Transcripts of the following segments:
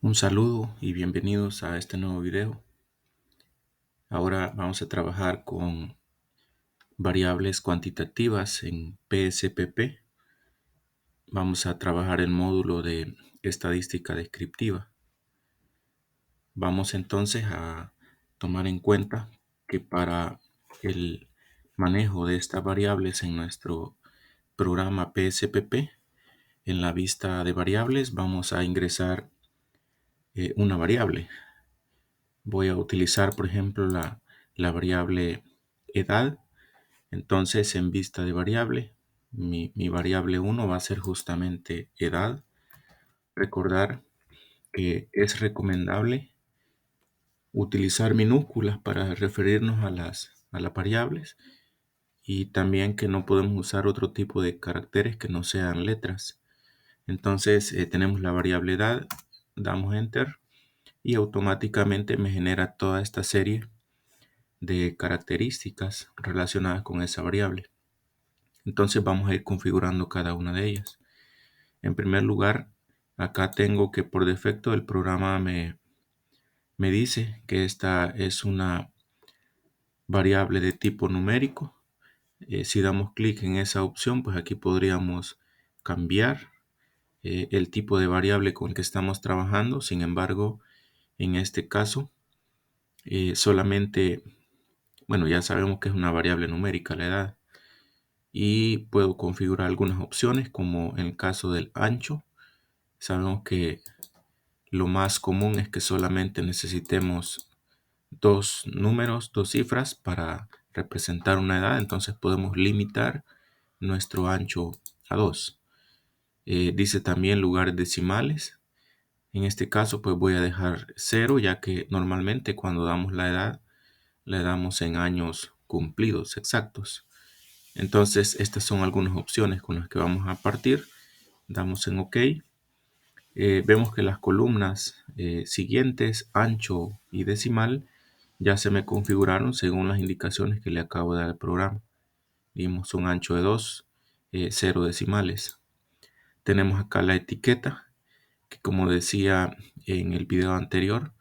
Un saludo y bienvenidos a este nuevo video. Ahora vamos a trabajar con variables cuantitativas en PSPP. Vamos a trabajar el módulo de estadística descriptiva. Vamos entonces a tomar en cuenta que para el manejo de estas variables en nuestro programa PSPP, en la vista de variables vamos a ingresar una variable. Voy a utilizar, por ejemplo, la variable edad. Entonces, en vista de variable, mi variable 1 va a ser justamente edad. Recordar que es recomendable utilizar minúsculas para referirnos a las variables y también que no podemos usar otro tipo de caracteres que no sean letras. Entonces, tenemos la variable edad, damos enter y automáticamente me genera toda esta serie de características relacionadas con esa variable. Entonces vamos a ir configurando cada una de ellas. En primer lugar, acá tengo que por defecto el programa me dice que esta es una variable de tipo numérico. Si damos clic en esa opción, pues aquí podríamos cambiar el tipo de variable con el que estamos trabajando. Sin embargo, en este caso, solamente, bueno, ya sabemos que es una variable numérica la edad. Y puedo configurar algunas opciones como en el caso del ancho. Sabemos que lo más común es que solamente necesitemos dos números, dos cifras para representar una edad, entonces podemos limitar nuestro ancho a 2. Dice también lugares decimales. En este caso pues voy a dejar 0, ya que normalmente cuando damos la edad le damos en años cumplidos exactos. Entonces estas son algunas opciones con las que vamos a partir. Damos en OK. Vemos que las columnas siguientes, ancho y decimal, ya se me configuraron según las indicaciones que le acabo de dar al programa. Vimos un ancho de 2, 0 decimales. Tenemos acá la etiqueta, que como decía en el video anterior,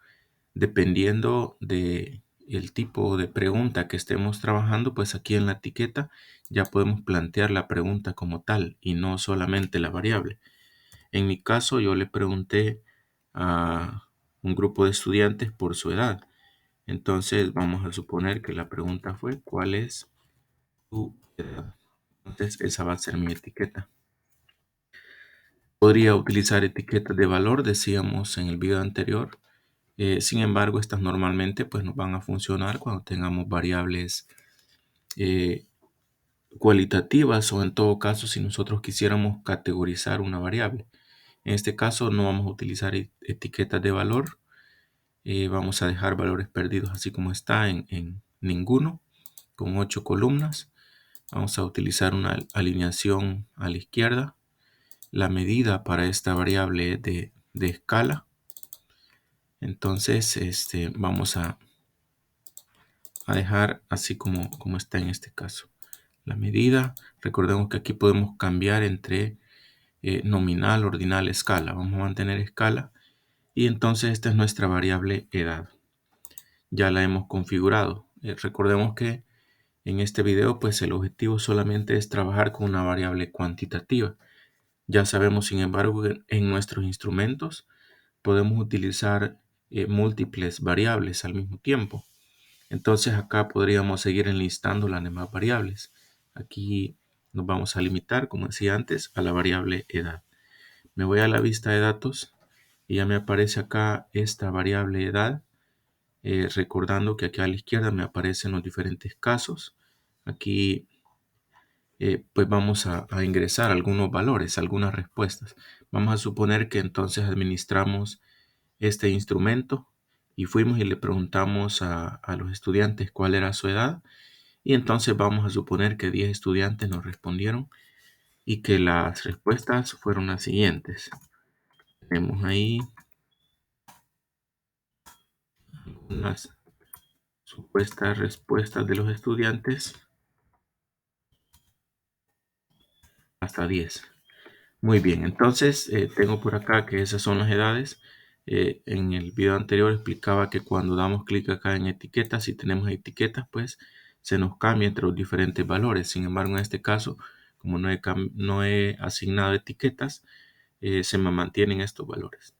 dependiendo de el tipo de pregunta que estemos trabajando, pues aquí en la etiqueta ya podemos plantear la pregunta como tal y no solamente la variable. En mi caso, yo le pregunté a un grupo de estudiantes por su edad. Entonces, vamos a suponer que la pregunta fue, ¿cuál es tu edad? Entonces, esa va a ser mi etiqueta. Podría utilizar etiquetas de valor, decíamos en el video anterior. Sin embargo, estas normalmente pues, nos van a funcionar cuando tengamos variables cualitativas o en todo caso si nosotros quisiéramos categorizar una variable. En este caso no vamos a utilizar etiquetas de valor. Vamos a dejar valores perdidos así como está en ninguno, con 8 columnas. Vamos a utilizar una alineación a la izquierda. La medida para esta variable es de escala. Entonces vamos a dejar así como está en este caso. La medida, recordemos que aquí podemos cambiar entre nominal, ordinal, escala. Vamos a mantener escala. Y entonces esta es nuestra variable edad. Ya la hemos configurado. Recordemos que en este video pues el objetivo solamente es trabajar con una variable cuantitativa. Ya sabemos sin embargo que en nuestros instrumentos podemos utilizar múltiples variables al mismo tiempo. Entonces acá podríamos seguir enlistando las demás variables. Aquí nos vamos a limitar, como decía antes, a la variable edad. Me voy a la vista de datos y ya me aparece acá esta variable edad. Recordando que aquí a la izquierda me aparecen los diferentes casos. Aquí pues vamos a ingresar algunos valores, algunas respuestas. Vamos a suponer que entonces administramos este instrumento y fuimos y le preguntamos a los estudiantes cuál era su edad. Y entonces vamos a suponer que 10 estudiantes nos respondieron y que las respuestas fueron las siguientes. Tenemos ahí unas supuestas respuestas de los estudiantes hasta 10. Muy bien, entonces tengo por acá que esas son las edades. En el video anterior explicaba que cuando damos clic acá en etiquetas, si tenemos etiquetas, pues se nos cambia entre los diferentes valores. Sin embargo, en este caso, como no he asignado etiquetas, se me mantienen estos valores.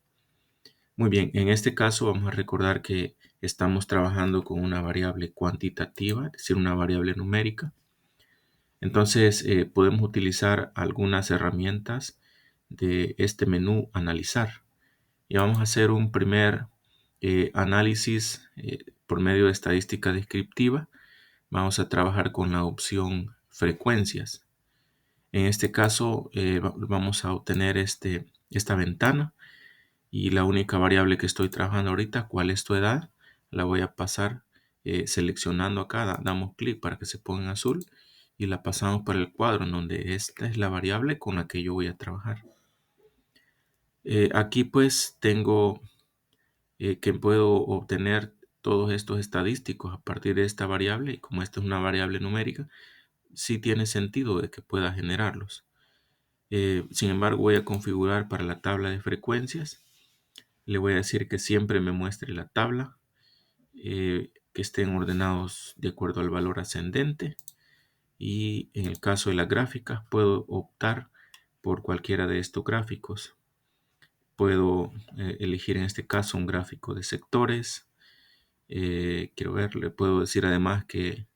Muy bien, en este caso vamos a recordar que estamos trabajando con una variable cuantitativa, es decir, una variable numérica. Entonces, podemos utilizar algunas herramientas de este menú Analizar. Y vamos a hacer un primer análisis por medio de estadística descriptiva. Vamos a trabajar con la opción frecuencias. En este caso, vamos a obtener esta ventana. Y la única variable que estoy trabajando ahorita, ¿cuál es tu edad? La voy a pasar seleccionando acá, damos clic para que se ponga en azul y la pasamos para el cuadro en donde esta es la variable con la que yo voy a trabajar. Aquí pues tengo que puedo obtener todos estos estadísticos a partir de esta variable y como esta es una variable numérica, sí tiene sentido de que pueda generarlos. Sin embargo, voy a configurar para la tabla de frecuencias. Le voy a decir que siempre me muestre la tabla, que estén ordenados de acuerdo al valor ascendente. Y en el caso de las gráficas, puedo optar por cualquiera de estos gráficos. Puedo elegir en este caso un gráfico de sectores. Quiero ver, le puedo decir además que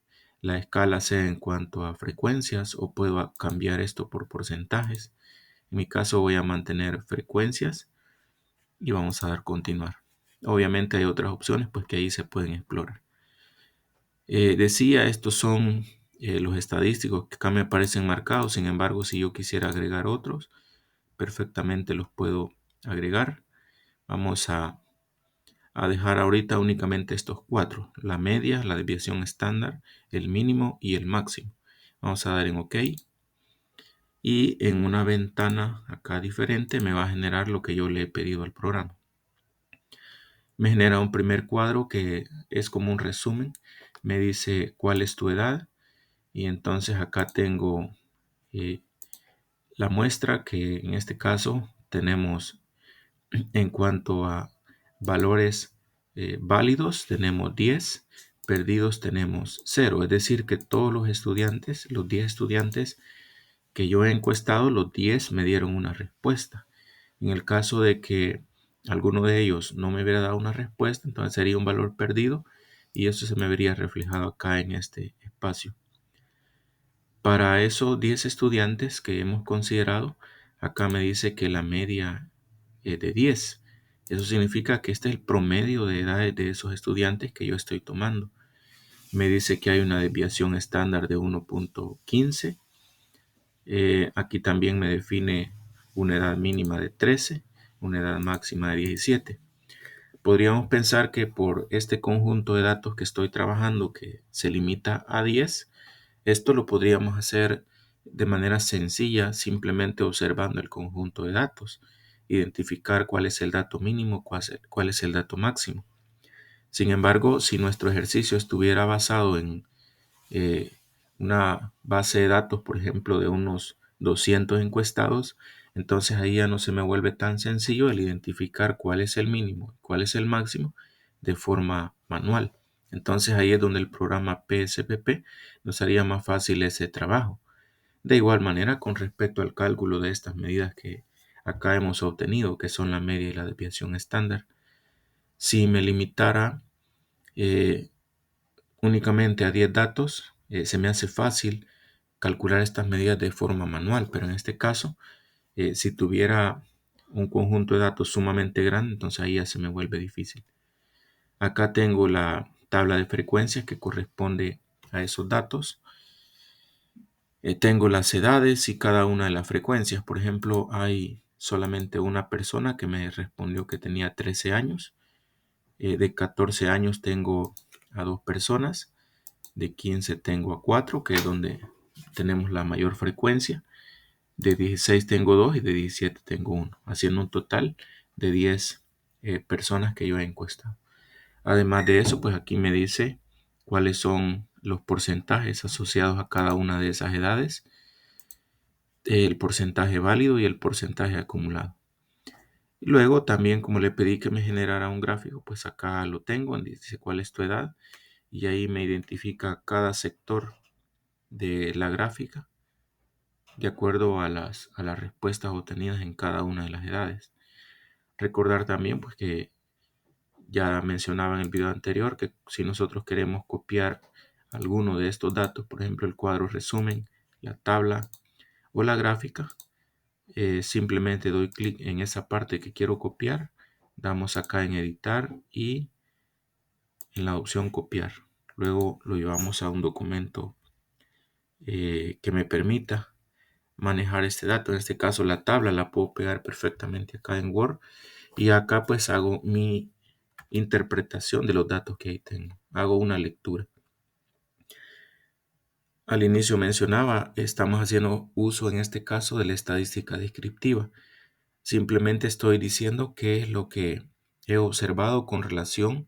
la escala sea en cuanto a frecuencias o puedo cambiar esto por porcentajes. En mi caso voy a mantener frecuencias y vamos a dar continuar. Obviamente hay otras opciones pues que ahí se pueden explorar. Decía, estos son los estadísticos que acá me aparecen marcados. Sin embargo, si yo quisiera agregar otros, perfectamente los puedo agregar. Vamos a dejar ahorita únicamente estos cuatro: la media, la desviación estándar, el mínimo y el máximo. Vamos a dar en OK. Y en una ventana acá diferente me va a generar lo que yo le he pedido al programa. Me genera un primer cuadro que es como un resumen. Me dice cuál es tu edad. Y entonces acá tengo eh, la muestra que en este caso tenemos en cuanto a valores válidos, tenemos 10, perdidos tenemos 0. Es decir, que todos los estudiantes, los 10 estudiantes que yo he encuestado, los 10 me dieron una respuesta. En el caso de que alguno de ellos no me hubiera dado una respuesta, entonces sería un valor perdido y eso se me vería reflejado acá en este espacio. Para esos 10 estudiantes que hemos considerado, acá me dice que la media es de 10. Eso significa que este es el promedio de edades de esos estudiantes que yo estoy tomando. Me dice que hay una desviación estándar de 1.15. Aquí también me define una edad mínima de 13, una edad máxima de 17. Podríamos pensar que por este conjunto de datos que estoy trabajando, que se limita a 10, esto lo podríamos hacer de manera sencilla, simplemente observando el conjunto de datos, identificar cuál es el dato mínimo, cuál es el dato máximo. Sin embargo, si nuestro ejercicio estuviera basado en una base de datos, por ejemplo, de unos 200 encuestados, entonces ahí ya no se me vuelve tan sencillo el identificar cuál es el mínimo, cuál es el máximo de forma manual. Entonces ahí es donde el programa PSPP nos haría más fácil ese trabajo. De igual manera, con respecto al cálculo de estas medidas que acá hemos obtenido, que son la media y la desviación estándar, si me limitara únicamente a 10 datos, se me hace fácil calcular estas medidas de forma manual, pero en este caso, si tuviera un conjunto de datos sumamente grande, entonces ahí ya se me vuelve difícil. Acá tengo la tabla de frecuencias que corresponde a esos datos. Tengo las edades y cada una de las frecuencias. Por ejemplo, hay solamente una persona que me respondió que tenía 13 años. De 14 años tengo a 2 personas. De 15 tengo a 4, que es donde tenemos la mayor frecuencia. De 16 tengo 2 y de 17 tengo 1, haciendo un total de 10 personas que yo he encuestado. Además de eso, pues aquí me dice cuáles son los porcentajes asociados a cada una de esas edades, el porcentaje válido y el porcentaje acumulado. Y luego también, como le pedí que me generara un gráfico, pues acá lo tengo, dice cuál es tu edad, y ahí me identifica cada sector de la gráfica de acuerdo a las respuestas obtenidas en cada una de las edades. Recordar también pues que ya mencionaba en el video anterior que si nosotros queremos copiar alguno de estos datos, por ejemplo el cuadro resumen, la tabla o la gráfica, simplemente doy clic en esa parte que quiero copiar, damos acá en editar y en la opción copiar. Luego lo llevamos a un documento que me permita manejar este dato. En este caso la tabla la puedo pegar perfectamente acá en Word y acá pues hago mi interpretación de los datos que ahí tengo. Hago una lectura. Al inicio mencionaba, estamos haciendo uso en este caso de la estadística descriptiva. Simplemente estoy diciendo qué es lo que he observado con relación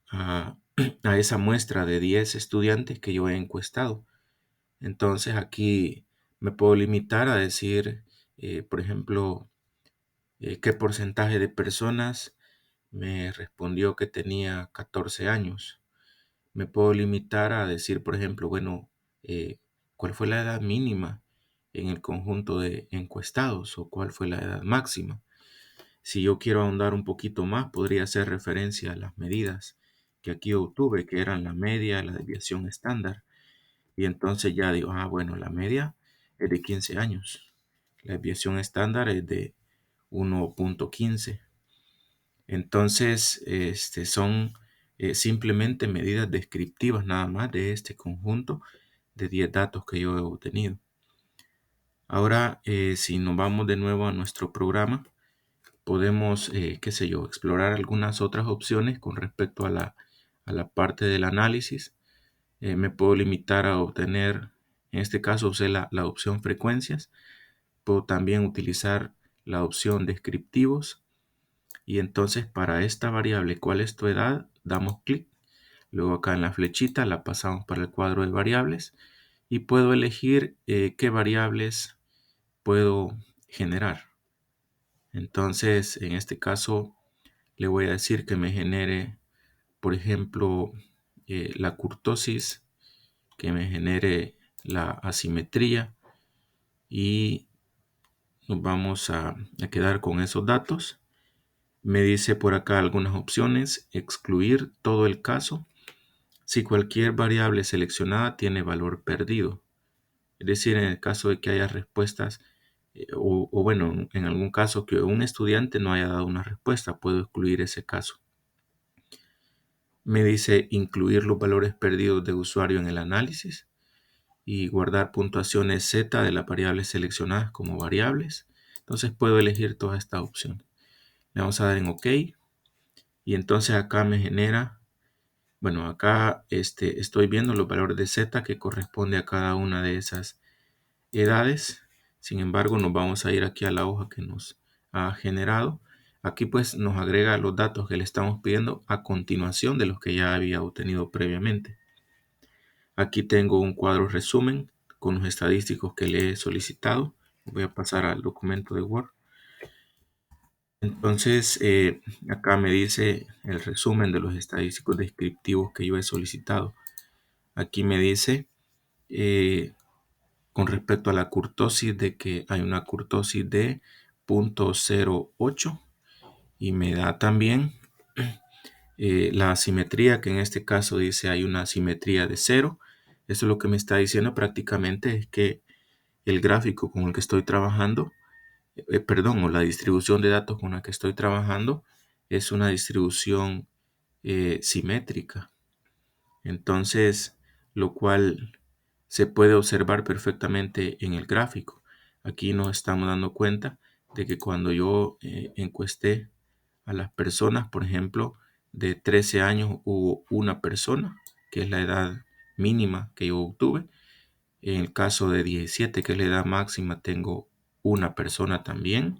a, a esa muestra de 10 estudiantes que yo he encuestado. Entonces aquí me puedo limitar a decir, por ejemplo, qué porcentaje de personas me respondió que tenía 14 años. Me puedo limitar a decir, por ejemplo, bueno, cuál fue la edad mínima en el conjunto de encuestados o cuál fue la edad máxima. Si yo quiero ahondar un poquito más, podría hacer referencia a las medidas que aquí obtuve, que eran la media, la desviación estándar. Y entonces ya digo, bueno, la media es de 15 años. La desviación estándar es de 1.15. Entonces, son simplemente medidas descriptivas nada más de este conjunto de 10 datos que yo he obtenido. Ahora, si nos vamos de nuevo a nuestro programa, podemos, qué sé yo, explorar algunas otras opciones con respecto a la parte del análisis. Me puedo limitar a obtener, en este caso usé la opción frecuencias. Puedo también utilizar la opción descriptivos. Y entonces para esta variable, ¿cuál es tu edad? Damos clic. Luego acá en la flechita la pasamos para el cuadro de variables y puedo elegir qué variables puedo generar. Entonces, en este caso, le voy a decir que me genere, por ejemplo, la kurtosis, que me genere la asimetría y nos vamos a quedar con esos datos. Me dice por acá algunas opciones, excluir todo el caso si cualquier variable seleccionada tiene valor perdido. Es decir, en el caso de que haya respuestas, o bueno, en algún caso que un estudiante no haya dado una respuesta, puedo excluir ese caso. Me dice incluir los valores perdidos de usuario en el análisis y guardar puntuaciones Z de las variables seleccionadas como variables. Entonces puedo elegir todas estas opciones. Le vamos a dar en OK y entonces acá me genera, bueno, acá estoy viendo los valores de Z que corresponde a cada una de esas edades. Sin embargo, nos vamos a ir aquí a la hoja que nos ha generado. Aquí pues nos agrega los datos que le estamos pidiendo a continuación de los que ya había obtenido previamente. Aquí tengo un cuadro resumen con los estadísticos que le he solicitado. Voy a pasar al documento de Word. Entonces, acá me dice el resumen de los estadísticos descriptivos que yo he solicitado. Aquí me dice con respecto a la kurtosis de que hay una kurtosis de 0.08 y me da también la asimetría, que en este caso dice hay una asimetría de 0. Eso lo que me está diciendo prácticamente es que el gráfico con el que estoy trabajando, o la distribución de datos con la que estoy trabajando es una distribución simétrica. Entonces, lo cual se puede observar perfectamente en el gráfico. Aquí nos estamos dando cuenta de que cuando yo encuesté a las personas, por ejemplo, de 13 años hubo una persona, que es la edad mínima que yo obtuve. En el caso de 17, que es la edad máxima, tengo una persona también.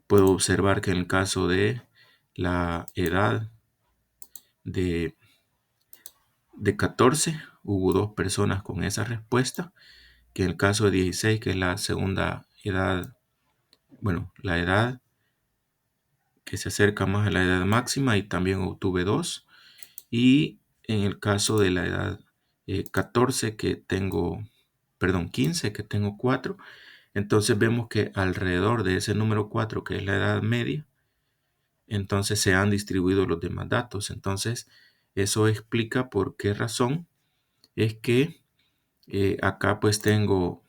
Puedo observar que en el caso de la edad de 14, hubo dos personas con esa respuesta, que en el caso de 16, que es la segunda edad, bueno, la edad que se acerca más a la edad máxima y también obtuve 2. Y en el caso de la edad 14 que tengo, perdón, 15 que tengo 4, entonces vemos que alrededor de ese número 4 que es la edad media, entonces se han distribuido los demás datos. Entonces eso explica por qué razón es que acá pues tengo,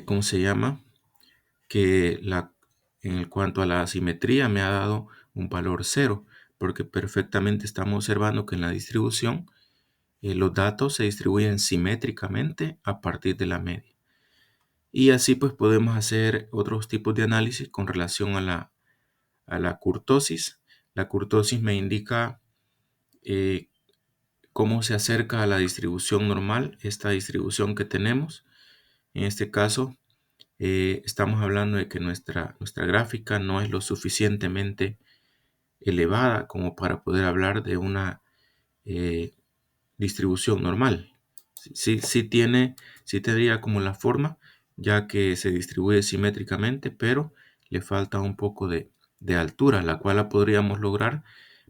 ¿cómo se llama? Que en cuanto a la asimetría me ha dado un valor 0, porque perfectamente estamos observando que en la distribución los datos se distribuyen simétricamente a partir de la media. Y así pues podemos hacer otros tipos de análisis con relación a la kurtosis. La kurtosis me indica eh, cómo se acerca a la distribución normal, esta distribución que tenemos. En este caso, estamos hablando de que nuestra gráfica no es lo suficientemente elevada como para poder hablar de una eh, distribución normal. Sí tendría como la forma, ya que se distribuye simétricamente, pero le falta un poco de altura, la cual la podríamos lograr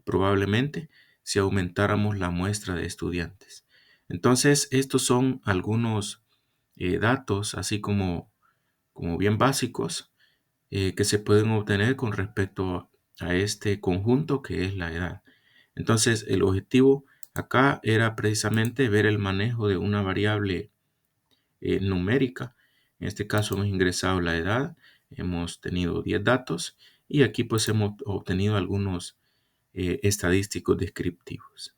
probablemente si aumentáramos la muestra de estudiantes. Entonces, estos son algunos datos, así como bien básicos, que se pueden obtener con respecto a este conjunto que es la edad. Entonces, el objetivo acá era precisamente ver el manejo de una variable numérica. En este caso hemos ingresado la edad, hemos tenido 10 datos y aquí pues hemos obtenido algunos estadísticos descriptivos.